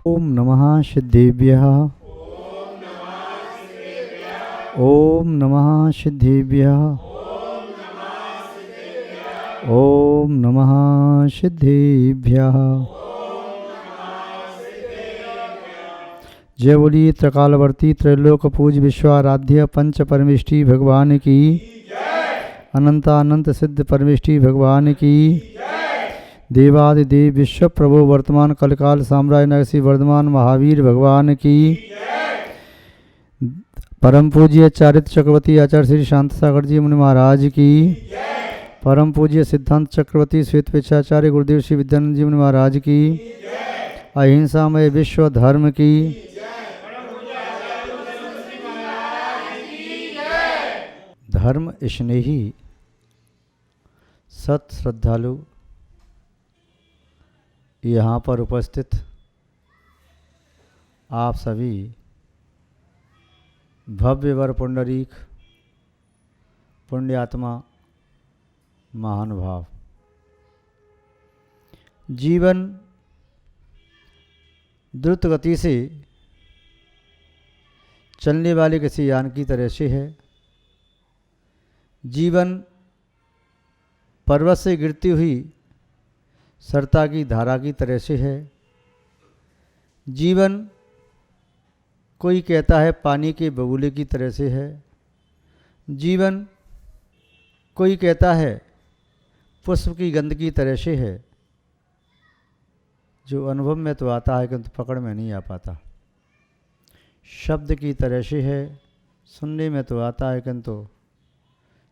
ओम नमः सिद्धेभ्यः। ओम नमः सिद्धेभ्यः। ओम नमः सिद्धेभ्यः। जय बोलिए त्रिकालवर्ती त्रैलोक पूज विश्वाराध्य पंच परमेष्टि भगवान की, अनंतानंत सिद्ध परमेष्टि भगवान की, देवादिदेव विश्व प्रभु वर्तमान कलकाल साम्राज्य नरसी वर्धमान महावीर भगवान की, परम पूज्य चारित्र चक्रवर्ती आचार्य श्री शांत सागर जी मुनि महाराज की, परम पूज्य सिद्धांत चक्रवर्ती श्वेत पेचाचार्य गुरुदेव श्री विद्यानंद जी मुनि महाराज की, अहिंसामय विश्व धर्म की, धर्म स्नेही सत श्रद्धालु यहाँ पर उपस्थित आप सभी भव्य वर पुंडरीक पुण्यात्मा महानुभाव, जीवन द्रुत गति से चलने वाले किसी यान की तरह से है। जीवन पर्वत से गिरती हुई सरता की धारा की तरह से है। जीवन कोई कहता है पानी के बगुले की तरह से है। जीवन कोई कहता है पुष्प की गंध की तरह से है, जो अनुभव में तो आता है किंतु पकड़ में नहीं आ पाता। शब्द की तरह से है, सुनने में तो आता है किंतु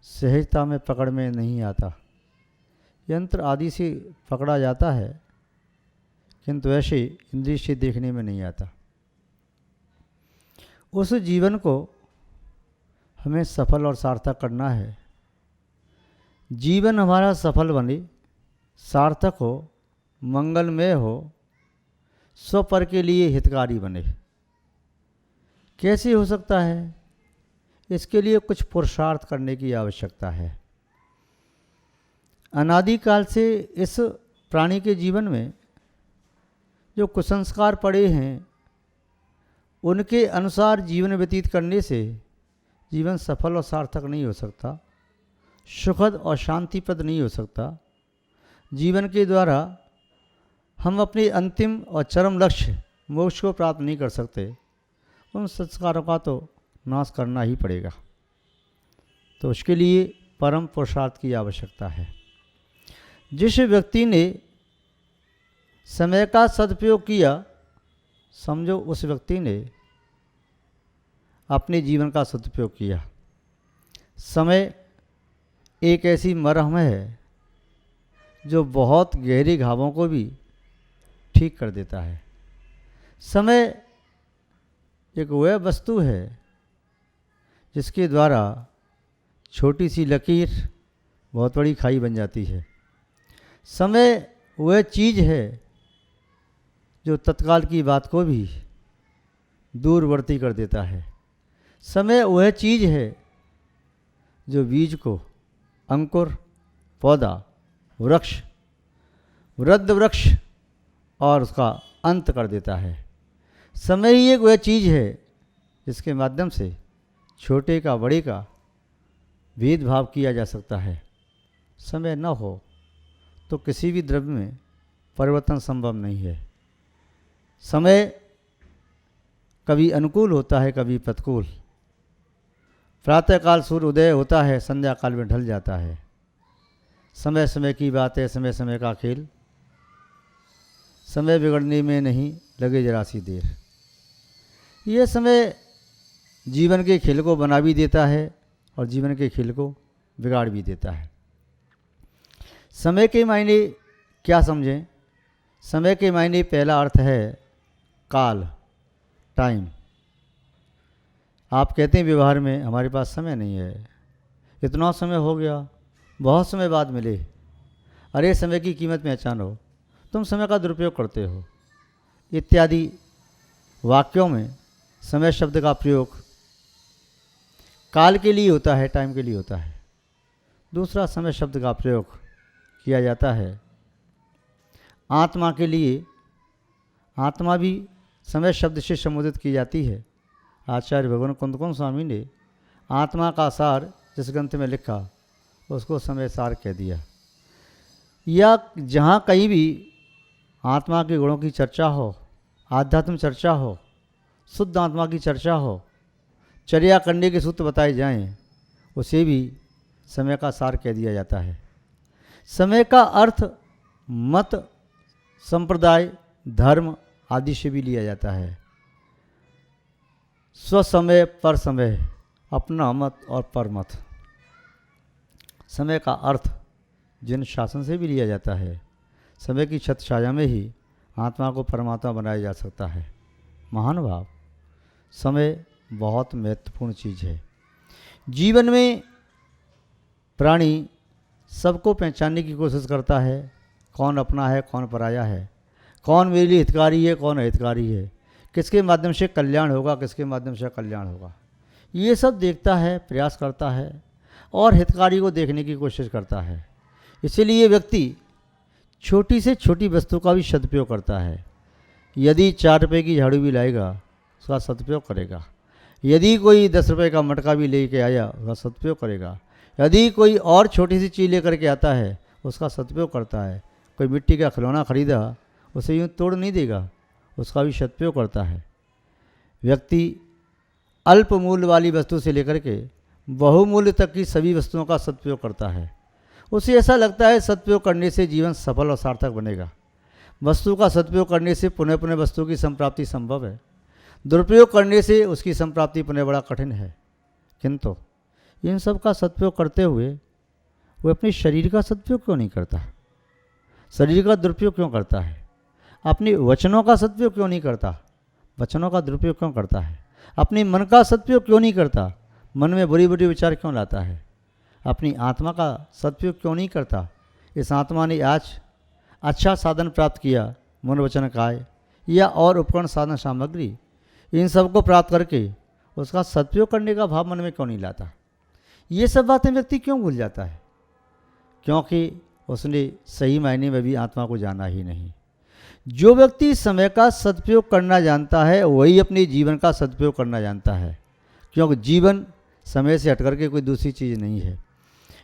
सहजता में पकड़ में नहीं आता। यंत्र आदि से पकड़ा जाता है किंतु ऐसे इंद्रिय से देखने में नहीं आता। उस जीवन को हमें सफल और सार्थक करना है। जीवन हमारा सफल बने, सार्थक हो, मंगलमय हो, स्वपर के लिए हितकारी बने। कैसे हो सकता है? इसके लिए कुछ पुरुषार्थ करने की आवश्यकता है। अनादिकाल से इस प्राणी के जीवन में जो कुसंस्कार पड़े हैं, उनके अनुसार जीवन व्यतीत करने से जीवन सफल और सार्थक नहीं हो सकता, सुखद और शांतिप्रद नहीं हो सकता। जीवन के द्वारा हम अपने अंतिम और चरम लक्ष्य मोक्ष को प्राप्त नहीं कर सकते। उन संस्कारों का तो नाश करना ही पड़ेगा। तो उसके लिए परम पुरुषार्थ की आवश्यकता है। जिस व्यक्ति ने समय का सदुपयोग किया, समझो उस व्यक्ति ने अपने जीवन का सदुपयोग किया। समय एक ऐसी मरहम है जो बहुत गहरे घावों को भी ठीक कर देता है। समय एक वह वस्तु है जिसके द्वारा छोटी सी लकीर बहुत बड़ी खाई बन जाती है। समय वह चीज़ है जो तत्काल की बात को भी दूरवर्ती कर देता है। समय वह चीज़ है जो बीज को अंकुर, पौधा, वृक्ष, वृद्ध वृक्ष और उसका अंत कर देता है। समय ही एक वह चीज़ है जिसके माध्यम से छोटे का बड़े का भेदभाव किया जा सकता है। समय न हो तो किसी भी द्रव्य में परिवर्तन संभव नहीं है। समय कभी अनुकूल होता है, कभी प्रतिकूल। प्रातःकाल सूर्य उदय होता है, संध्या काल में ढल जाता है। समय समय की बात है, समय समय का खेल। समय बिगड़ने में नहीं लगे जरा सी देर। यह समय जीवन के खेल को बना भी देता है और जीवन के खेल को बिगाड़ भी देता है। समय के मायने क्या समझें? समय के मायने पहला अर्थ है काल, टाइम। आप कहते हैं व्यवहार में हमारे पास समय नहीं है, इतना समय हो गया, बहुत समय बाद मिले। अरे समय की कीमत पहचानो, तुम समय का दुरुपयोग करते हो, इत्यादि वाक्यों में समय शब्द का प्रयोग काल के लिए होता है, टाइम के लिए होता है। दूसरा समय शब्द का प्रयोग किया जाता है आत्मा के लिए। आत्मा भी समय शब्द से संबोधित की जाती है। आचार्य भगवान कुंदकुंद स्वामी ने आत्मा का सार जिस ग्रंथ में लिखा उसको समय सार कह दिया। या जहाँ कहीं भी आत्मा के गुणों की चर्चा हो, आध्यात्म चर्चा हो, शुद्ध आत्मा की चर्चा हो, चर्या करने के सूत्र बताए जाएं, उसे भी समय का सार कह दिया जाता है। समय का अर्थ मत, संप्रदाय, धर्म आदि से भी लिया जाता है। स्वसमय, पर समय, अपना मत और परमत। समय का अर्थ जिन शासन से भी लिया जाता है। समय की छत्र छाया में ही आत्मा को परमात्मा बनाया जा सकता है। महानुभाव, समय बहुत महत्वपूर्ण चीज़ है। जीवन में प्राणी सबको पहचानने की कोशिश करता है, कौन अपना है, कौन पराया है, कौन मेरे लिए हितकारी है, कौन अहितकारी है, किसके माध्यम से कल्याण होगा, किसके माध्यम से कल्याण होगा, ये सब देखता है, प्रयास करता है और हितकारी को देखने की कोशिश करता है। इसीलिए व्यक्ति छोटी से छोटी वस्तु का भी सदुपयोग करता है। यदि 4 रुपये की झाड़ू भी लाएगा उसका सदुपयोग करेगा। यदि कोई 10 रुपये का मटका भी लेके आया उसका सदुपयोग करेगा। यदि कोई और छोटी सी चीज़ लेकर के आता है उसका सदुपयोग करता है। कोई मिट्टी का खिलौना खरीदा उसे यूँ तोड़ नहीं देगा, उसका भी सदुपयोग करता है। व्यक्ति अल्प मूल्य वाली वस्तु से लेकर के बहुमूल्य तक की सभी वस्तुओं का सदुपयोग करता है। उसे ऐसा लगता है सदुपयोग करने से जीवन सफल और सार्थक बनेगा। वस्तु का सदुपयोग करने से पुनः पुनः वस्तु की संप्राप्ति संभव है। दुरुपयोग करने से उसकी संप्राप्ति पुनः बड़ा कठिन है। किंतु इन सब का सदुपयोग करते हुए वो अपने शरीर का सदुपयोग क्यों नहीं करता? शरीर का दुरुपयोग क्यों करता है? अपने वचनों का सदुपयोग क्यों नहीं करता? वचनों का दुरुपयोग क्यों करता है? अपने मन का सदुपयोग क्यों नहीं करता? मन में बुरी बुरी विचार क्यों लाता है? अपनी आत्मा का सदुपयोग क्यों नहीं करता? इस आत्मा ने आज अच्छा साधन प्राप्त किया, मन वचन काय या और उपकरण साधन सामग्री, इन सब को प्राप्त करके उसका सदुपयोग करने का भाव मन में क्यों नहीं लाता? ये सब बातें व्यक्ति क्यों भूल जाता है? क्योंकि उसने सही मायने में भी आत्मा को जाना ही नहीं। जो व्यक्ति समय का सदुपयोग करना जानता है वही अपने जीवन का सदुपयोग करना जानता है। क्योंकि जीवन समय से हटकर के कोई दूसरी चीज़ नहीं है।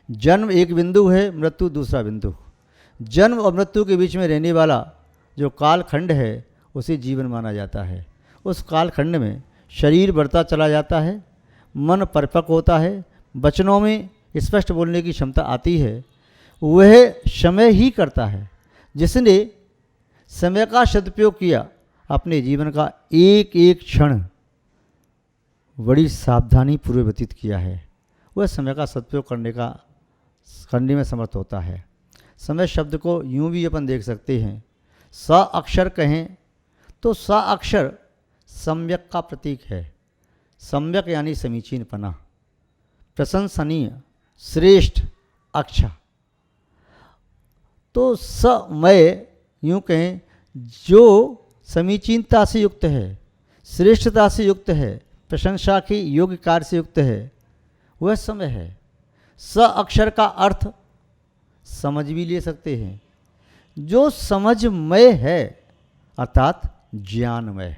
जन्म एक बिंदु है, मृत्यु दूसरा बिंदु। जन्म और मृत्यु के बीच में रहने वाला जो कालखंड है उसे जीवन माना जाता है। उस कालखंड में शरीर बढ़ता चला जाता है, मन परिपक्व होता है, वचनों में स्पष्ट बोलने की क्षमता आती है। वह समय ही करता है जिसने समय का सदुपयोग किया, अपने जीवन का एक एक क्षण बड़ी सावधानी पूर्वक व्यतीत किया है, वह समय का सदुपयोग करने में समर्थ होता है। समय शब्द को यूं भी अपन देख सकते हैं, स अक्षर कहें तो स अक्षर सम्यक का प्रतीक है। सम्यक यानी समीचीनपना, प्रशंसनीय, श्रेष्ठ, अच्छा। तो समय यूँ कहें जो समीचीनता से युक्त है, श्रेष्ठता से युक्त है, प्रशंसा के योग्य कार्य से युक्त है, वह समय है। स अक्षर का अर्थ समझ भी ले सकते हैं। जो समझमय है अर्थात ज्ञानमय,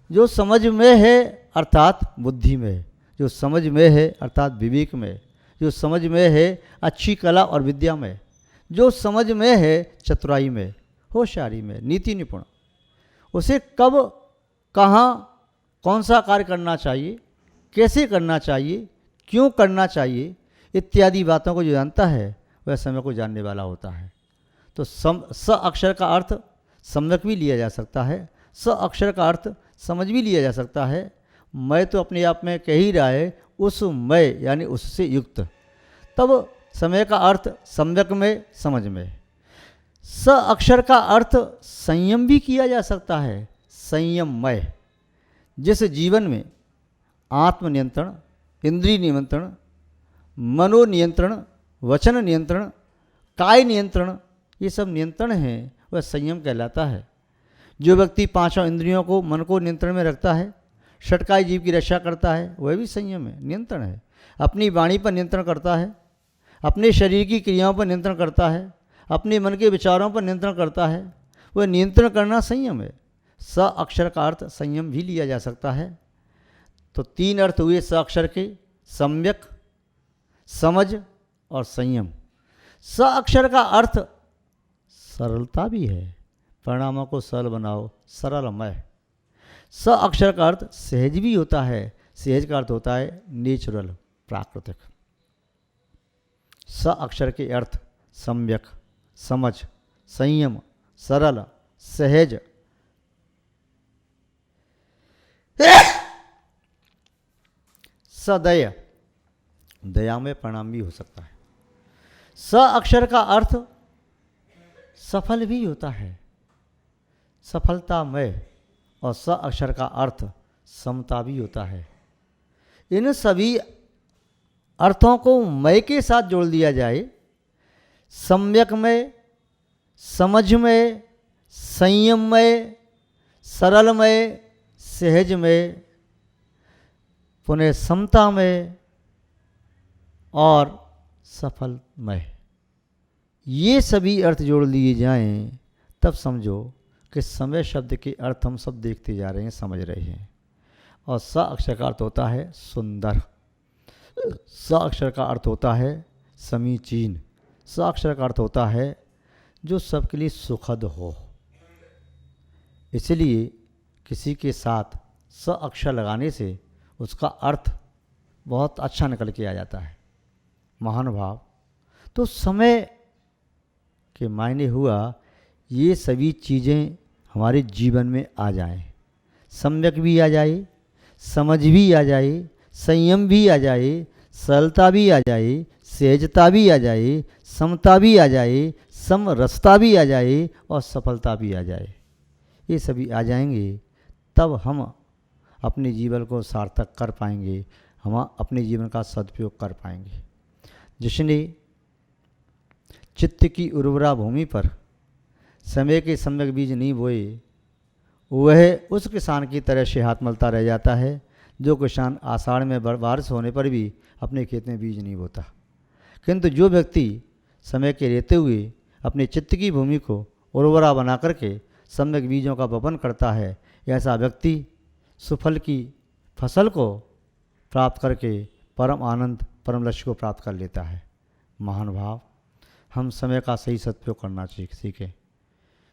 जो समझमय है अर्थात बुद्धिमय, जो समझमय है अर्थात विवेकमय, जो समझमय है अच्छी कला और विद्या में, जो समझमय है चतुराई में, होशियारी में, नीति निपुण। उसे कब, कहाँ, कौन सा कार्य करना चाहिए, कैसे करना चाहिए, क्यों करना चाहिए, इत्यादि बातों को जो जानता है वह समय को जानने वाला होता है। तो स अक्षर का अर्थ सम्यक भी लिया जा सकता है, स अक्षर का अर्थ समझ भी लिया जा सकता है। मैं तो अपने आप में कह ही रहा है उस मय यानी उससे युक्त। तब समय का अर्थ सम्यक में, समझ में। स अक्षर का अर्थ संयम भी किया जा सकता है, संयममय। जिस जीवन में आत्मनियंत्रण, इंद्रिय नियंत्रण, मनोनियंत्रण, वचन नियंत्रण, काय नियंत्रण, ये सब नियंत्रण हैं, वह संयम कहलाता है। जो व्यक्ति पांचों इंद्रियों को, मन को नियंत्रण में रखता है, षटकाय जीव की रक्षा करता है, वह भी संयम है, नियंत्रण है। अपनी वाणी पर नियंत्रण करता है, अपने शरीर की क्रियाओं पर नियंत्रण करता है, अपने मन के विचारों पर नियंत्रण करता है, वह नियंत्रण करना संयम है। स अक्षर का अर्थ संयम भी लिया जा सकता है। तो 3 अर्थ हुए स अक्षर के, सम्यक, समझ और संयम। स अक्षर का अर्थ सरलता भी है, परिणामों को सरल बनाओ, सरलमय। स अक्षर का अर्थ सहज भी होता है, सहज का अर्थ होता है नेचुरल, प्राकृतिक। स अक्षर के अर्थ सम्यक, समझ, संयम, सरल, सहज, सदय, दया में परिणाम भी हो सकता है। स अक्षर का अर्थ सफल भी होता है, सफलतामय, और स अक्षर का अर्थ समता भी होता है। इन सभी अर्थों को मय के साथ जोड़ दिया जाए, सम्यक में, समझ में, संयम में, सरल में, सहज में, पुनः समता में और सफल में, ये सभी अर्थ जोड़ लिए जाएं, तब समझो कि समय शब्द के अर्थ हम सब देखते जा रहे हैं, समझ रहे हैं। और स अक्षर का अर्थ होता है सुंदर, स अक्षर का अर्थ होता है समीचीन, स अक्षर का अर्थ होता है जो सबके लिए सुखद हो। इसलिए किसी के साथ स अक्षर लगाने से उसका अर्थ बहुत अच्छा निकल के आ जाता है। महान भाव, तो समय के मायने हुआ ये सभी चीज़ें हमारे जीवन में आ जाएं, सम्यक भी आ जाए, समझ भी आ जाए, संयम भी आ जाए, सरलता भी आ जाए, सहजता भी आ जाए, समता भी आ जाए, समरसता भी आ जाए और सफलता भी आ जाए। ये सभी आ जाएंगे तब हम अपने जीवन को सार्थक कर पाएंगे, हम अपने जीवन का सदुपयोग कर पाएंगे। जिसने चित्त की उर्वरा भूमि पर समय के सम्यक बीज नहीं बोए, वह उस किसान की तरह से हाथ मलता रह जाता है जो किसान आषाढ़ में बारिश होने पर भी अपने खेत में बीज नहीं बोता। किंतु जो व्यक्ति समय के रहते हुए अपने चित्त की भूमि को उर्वरा बना करके सम्यक बीजों का वपन करता है, ऐसा व्यक्ति सुफल की फसल को प्राप्त करके परम आनंद, परम लक्ष्य को प्राप्त कर लेता है। महान भाव, हम समय का सही सदुपयोग करना सीखें।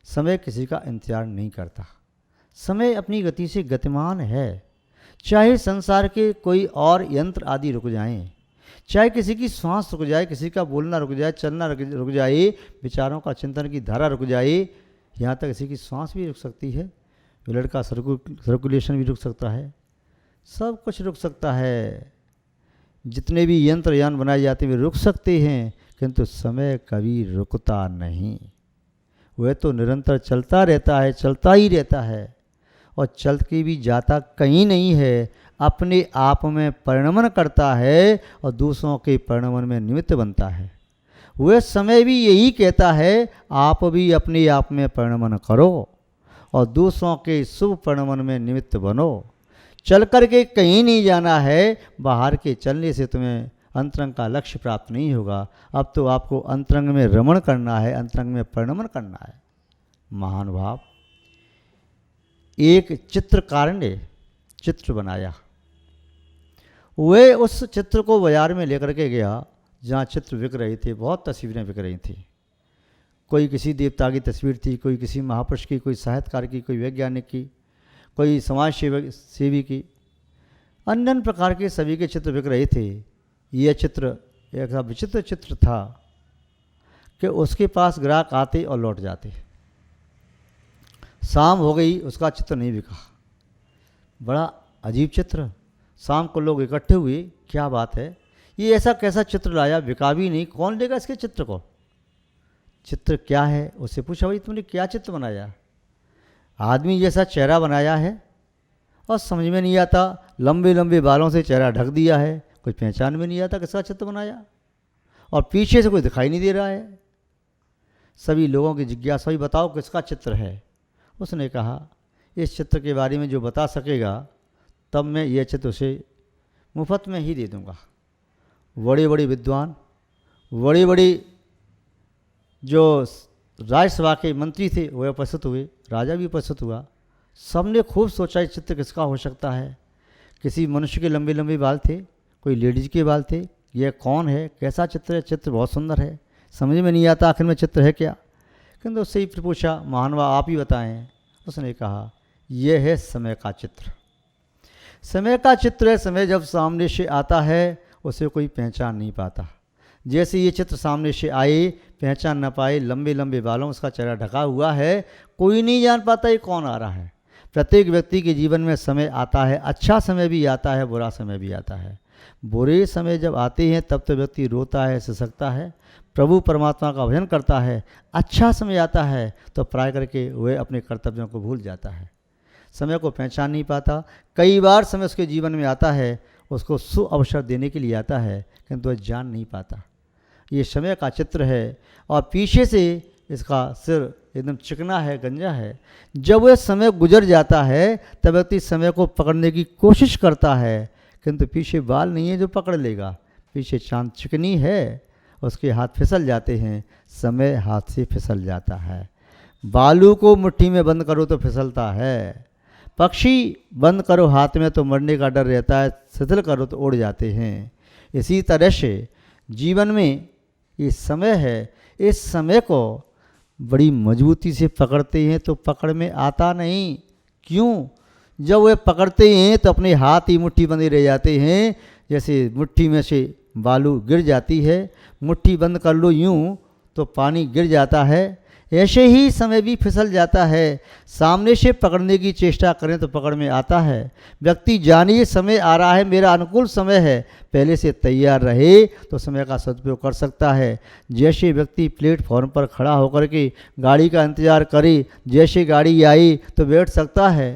समय किसी का इंतजार नहीं करता, समय अपनी गति से गतिमान है। चाहे संसार के कोई और यंत्र आदि रुक जाएं, चाहे किसी की श्वास रुक जाए, किसी का बोलना रुक जाए, चलना रुक जाए, विचारों का चिंतन की धारा रुक जाए, यहाँ तक किसी की श्वास भी रुक सकती है, ब्लड का सर्कुलेशन भी रुक सकता है, सब कुछ रुक सकता है। जितने भी यंत्र यान बनाए जाते वे रुक सकते हैं, किंतु समय कभी रुकता नहीं, वह तो निरंतर चलता रहता है, चलता ही रहता है और चल के भी जाता कहीं नहीं है, अपने आप में परिणमन करता है और दूसरों के परिणमन में निमित्त बनता है। वह समय भी यही कहता है, आप भी अपने आप में परिणमन करो और दूसरों के शुभ परिणमन में निमित्त बनो। चल कर के कहीं नहीं जाना है, बाहर के चलने से तुम्हें अंतरंग का लक्ष्य प्राप्त नहीं होगा। अब तो आपको अंतरंग में रमण करना है, अंतरंग में परिणमन करना है। महान भाव, एक चित्रकार ने चित्र बनाया, वह उस चित्र को बाजार में लेकर के गया जहाँ चित्र बिक रहे थे, बहुत तस्वीरें बिक रही थी। कोई किसी देवता की तस्वीर थी, कोई किसी महापुरुष की, कोई साहित्यकार की, कोई वैज्ञानिक की, कोई समाज सेवी की, अन्य अन्य प्रकार के सभी के चित्र बिक रहे थे। यह चित्र एक विचित्र चित्र था कि उसके पास ग्राहक आते और लौट जाते। शाम हो गई, उसका चित्र नहीं बिका। बड़ा अजीब चित्र। शाम को लोग इकट्ठे हुए, क्या बात है, ये ऐसा कैसा चित्र लाया, बिका भी नहीं, कौन लेगा इसके चित्र को, चित्र क्या है। उससे पूछा, भाई तुमने क्या चित्र बनाया। आदमी जैसा चेहरा बनाया है और समझ में नहीं आता, लंबे लंबे बालों से चेहरा ढक दिया है, कुछ पहचान में नहीं आता किसका चित्र बनाया, और पीछे से कोई दिखाई नहीं दे रहा है। सभी लोगों की जिज्ञासा हुई, बताओ किसका चित्र है। उसने कहा, इस चित्र के बारे में जो बता सकेगा तब मैं यह चित्र उसे मुफ्त में ही दे दूंगा। बड़े बड़े विद्वान, बड़े बड़े जो राज्यसभा के मंत्री थे वह उपस्थित हुए, राजा भी उपस्थित हुआ। सबने खूब सोचा ये चित्र किसका हो सकता है। किसी मनुष्य के लंबे लंबे बाल थे, कोई लेडीज के बाल थे। यह कौन है, कैसा चित्र है? चित्र बहुत सुंदर है, समझ में नहीं आता आखिर में चित्र है क्या। किंतु उससे ही फिर पूछा, महानुभाव आप ही बताएं। उसने कहा, यह है समय का चित्र। समय का चित्र है। समय जब सामने से आता है उसे कोई पहचान नहीं पाता। जैसे ये चित्र सामने से आए, पहचान न पाए, लंबे लंबे बालों उसका चेहरा ढका हुआ है, कोई नहीं जान पाता ये कौन आ रहा है। प्रत्येक व्यक्ति के जीवन में समय आता है, अच्छा समय भी आता है, बुरा समय भी आता है। बुरे समय जब आते हैं तब तो व्यक्ति रोता है, सिसकता है, प्रभु परमात्मा का भजन करता है। अच्छा समय आता है तो प्राय करके वह अपने कर्तव्यों को भूल जाता है, समय को पहचान नहीं पाता। कई बार समय उसके जीवन में आता है, उसको सु अवसर देने के लिए आता है, किंतु वह जान नहीं पाता। ये समय का चित्र है और पीछे से इसका सिर एकदम चिकना है, गंजा है। जब वह समय गुजर जाता है तब व्यक्ति समय को पकड़ने की कोशिश करता है, किंतु पीछे बाल नहीं है जो पकड़ लेगा। पीछे चांद चिकनी है, उसके हाथ फिसल जाते हैं, समय हाथ से फिसल जाता है। बालू को मुट्ठी में बंद करो तो फिसलता है, पक्षी बंद करो हाथ में तो मरने का डर रहता है, शिथिल करो तो उड़ जाते हैं। इसी तरह से जीवन में ये समय है, इस समय को बड़ी मजबूती से पकड़ते हैं तो पकड़ में आता नहीं। क्यों? जब वे पकड़ते हैं तो अपने हाथ ही मुट्ठी बंधे रह जाते हैं। जैसे मुट्ठी में से बालू गिर जाती है, मुट्ठी बंद कर लो यूं तो पानी गिर जाता है, ऐसे ही समय भी फिसल जाता है। सामने से पकड़ने की चेष्टा करें तो पकड़ में आता है। व्यक्ति जानिए समय आ रहा है, मेरा अनुकूल समय है, पहले से तैयार रहे तो समय का सदुपयोग कर सकता है। जैसे व्यक्ति प्लेटफॉर्म पर खड़ा होकर के गाड़ी का इंतज़ार करे, जैसे गाड़ी आई तो बैठ सकता है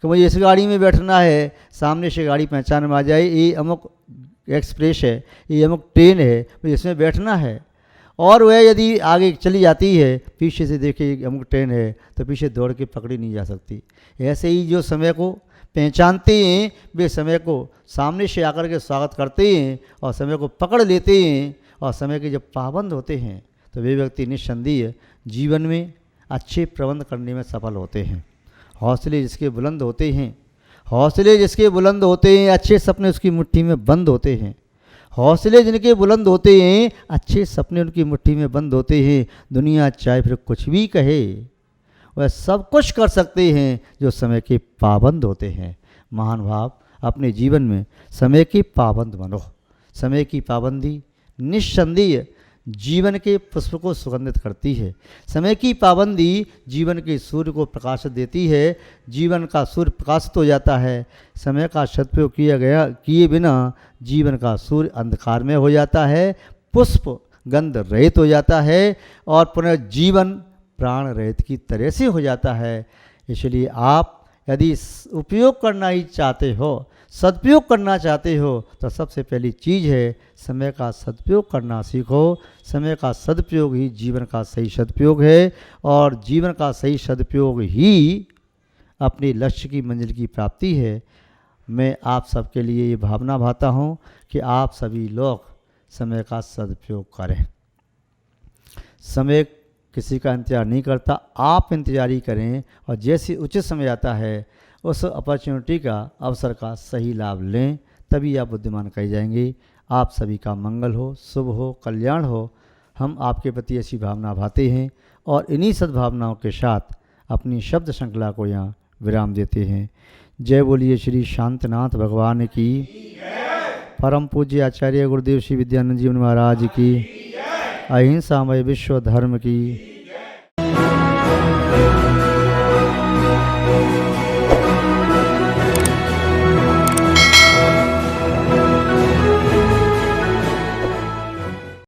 कि मुझे इस गाड़ी में बैठना है। सामने से गाड़ी पहचान में आ जाए, ये अमुक एक्सप्रेस है, ये अमुक ट्रेन है, मुझे इसमें बैठना है। और वह यदि आगे चली जाती है, पीछे से देखे अमुक ट्रेन है, तो पीछे दौड़ के पकड़ी नहीं जा सकती। ऐसे ही जो समय को पहचानते हैं वे समय को सामने से आकर के स्वागत करते हैं और समय को पकड़ लेते हैं। और समय के जब पाबंद होते हैं तो वे व्यक्ति निस्संदेह जीवन में अच्छे प्रबंध करने में सफल होते हैं। हौसले जिसके बुलंद होते हैं, हौसले जिसके बुलंद होते हैं, अच्छे सपने उसकी मुट्ठी में बंद होते हैं। हौसले जिनके बुलंद होते हैं, अच्छे सपने उनकी मुट्ठी में बंद होते हैं। दुनिया चाहे फिर कुछ भी कहे, वह सब कुछ कर सकते हैं जो समय के पाबंद होते हैं। महान भाव, अपने जीवन में समय के पाबंद बनो। समय की पाबंदी निस्संदेह जीवन के पुष्प को सुगंधित करती है। समय की पाबंदी जीवन के सूर्य को प्रकाश देती है। जीवन का सूर्य प्रकाशित हो जाता है। समय का सदुपयोग किए बिना जीवन का सूर्य अंधकार में हो जाता है, पुष्प गंध रहित हो जाता है और पुनः जीवन प्राण रहित की तरह से हो जाता है। इसलिए आप यदि उपयोग करना ही चाहते हो, सदुपयोग करना चाहते हो, तो सबसे पहली चीज़ है समय का सदुपयोग करना सीखो। समय का सदुपयोग ही जीवन का सही सदुपयोग है और जीवन का सही सदुपयोग ही अपने लक्ष्य की मंजिल की प्राप्ति है। मैं आप सबके लिए ये भावना भाता हूँ कि आप सभी लोग समय का सदुपयोग करें। समय किसी का इंतज़ार नहीं करता, आप इंतज़ार ही करें और जैसे उचित समय आता है उस अपॉर्चुनिटी का, अवसर का सही लाभ लें, तभी आप बुद्धिमान कहे जाएंगे। आप सभी का मंगल हो, शुभ हो, कल्याण हो। हम आपके प्रति ऐसी भावना भाते हैं और इन्हीं सद्भावनाओं के साथ अपनी शब्द श्रृंखला को यहाँ विराम देते हैं। जय बोलिए श्री शांतनाथ भगवान की, परम पूज्य आचार्य गुरुदेव श्री विद्यानंद जी महाराज की, अहिंसामय विश्व धर्म की।